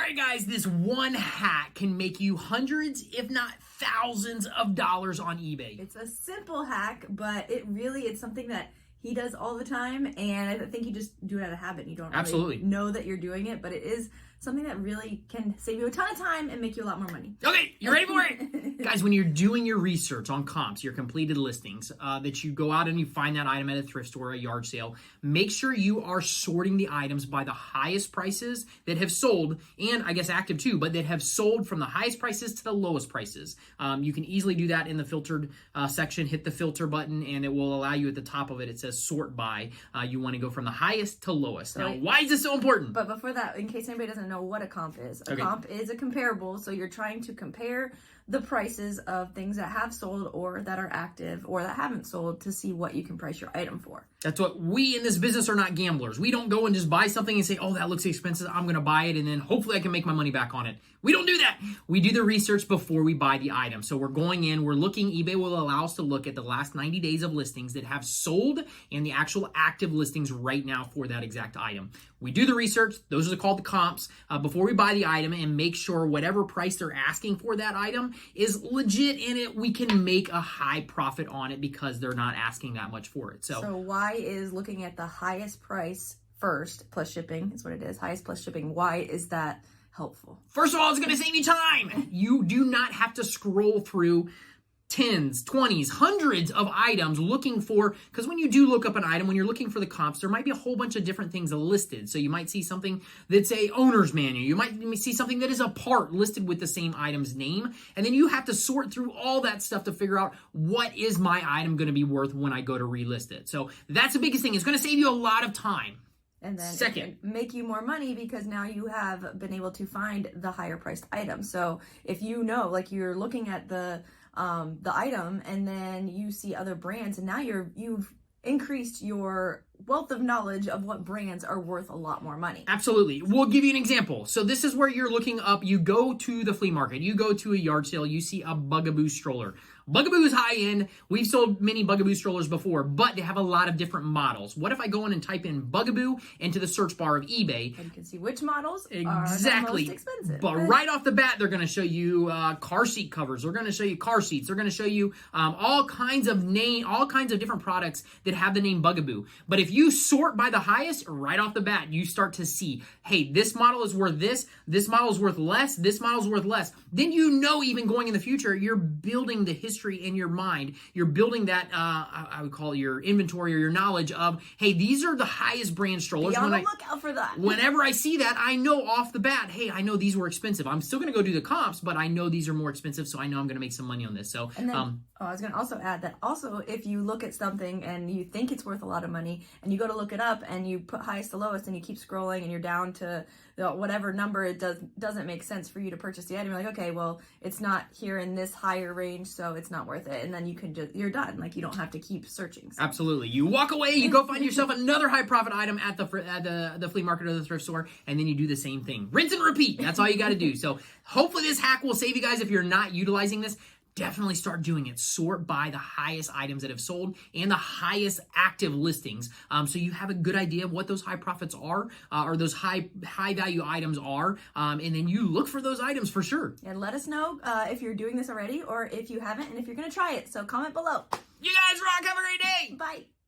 right, guys, this one hack can make you hundreds, if not thousands of dollars on eBay. It's a simple hack, but it's something that he does all the time, and I think you just do it out of habit. You don't really know that you're doing it, but it is something that really can save you a ton of time and make you a lot more money. Okay, you ready for it? Guys, when you're doing your research on comps, your completed listings, that you go out and you find that item at a thrift store, a yard sale, make sure you are sorting the items by the highest prices that have sold, and I guess active too, but that have sold from the highest prices to the lowest prices. You can easily do that in the filtered section. Hit the filter button and it will allow you at the top of it. It says sort by. You want to go from the highest to lowest. Now, why is this so important? But before that, in case anybody doesn't know what a comp is, comp is a comparable. So you're trying to compare the prices of things that have sold or that are active or that haven't sold to see what you can price your item for. That's what we in this business are not gamblers. We don't go and just buy something and say, oh, that looks expensive, I'm going to buy it, and then hopefully I can make my money back on it. We don't do that. We do the research before we buy the item. So we're going in, we're looking, eBay will allow us to look at the last 90 days of listings that have sold and the actual active listings right now for that exact item. We do the research, those are called the comps, before we buy the item, and make sure whatever price they're asking for that item is legit and we can make a high profit on it because they're not asking that much for it. So why is looking at the highest price first plus shipping is what it is, highest plus shipping, why is that helpful? First of all, it's going to save you time. You do not have to scroll through 10s, 20s, hundreds of items looking for, because when you do look up an item, when you're looking for the comps, there might be a whole bunch of different things listed. So you might see something that's a owner's manual. You might see something that is a part listed with the same item's name. And then you have to sort through all that stuff to figure out what is my item going to be worth when I go to relist it. So that's the biggest thing. It's going to save you a lot of time. And then second, make you more money because now you have been able to find the higher priced item. So if you know, like you're looking at the item and then you see other brands and now you've increased your wealth of knowledge of what brands are worth a lot more money. Absolutely. We'll give you an example. So this is where you're looking up, you go to the flea market, you go to a yard sale, you see a Bugaboo stroller. Bugaboo is high end. We've sold many Bugaboo strollers before, but they have a lot of different models. What if I go in and type in Bugaboo into the search bar of eBay? And you can see which models are the most expensive. But right off the bat, they're going to show you car seat covers. They're going to show you car seats. They're going to show you all kinds of different products that have the name Bugaboo. But if you sort by the highest, right off the bat, you start to see, hey, this model is worth this model is worth less, this model is worth less. Then you know, even going in the future, you're building the history in your mind. You're building that, I would call it your inventory or your knowledge of, hey, these are the highest brand strollers. Be on the lookout for that. Whenever I see that, I know off the bat, hey, I know these were expensive. I'm still going to go do the comps, but I know these are more expensive, so I know I'm going to make some money on this. So, and then, I was going to also add that also if you look at something and you think it's worth a lot of money and you go to look it up and you put highest to lowest and you keep scrolling and you're down to whatever number, it doesn't make sense for you to purchase the item. You're like, okay, well, it's not here in this higher range, so it's not worth it. And then you're done. Like, you don't have to keep searching. So. Absolutely. You walk away, you go find yourself another high profit item at the flea market or the thrift store, and then you do the same thing. Rinse and repeat. That's all you got to do. So hopefully this hack will save you guys. If you're not utilizing this, definitely start doing it. Sort by the highest items that have sold and the highest active listings. So you have a good idea of what those high profits are, or those high value items are. And then you look for those items for sure. And let us know if you're doing this already or if you haven't and if you're going to try it. So comment below. You guys rock. Have a great day. Bye.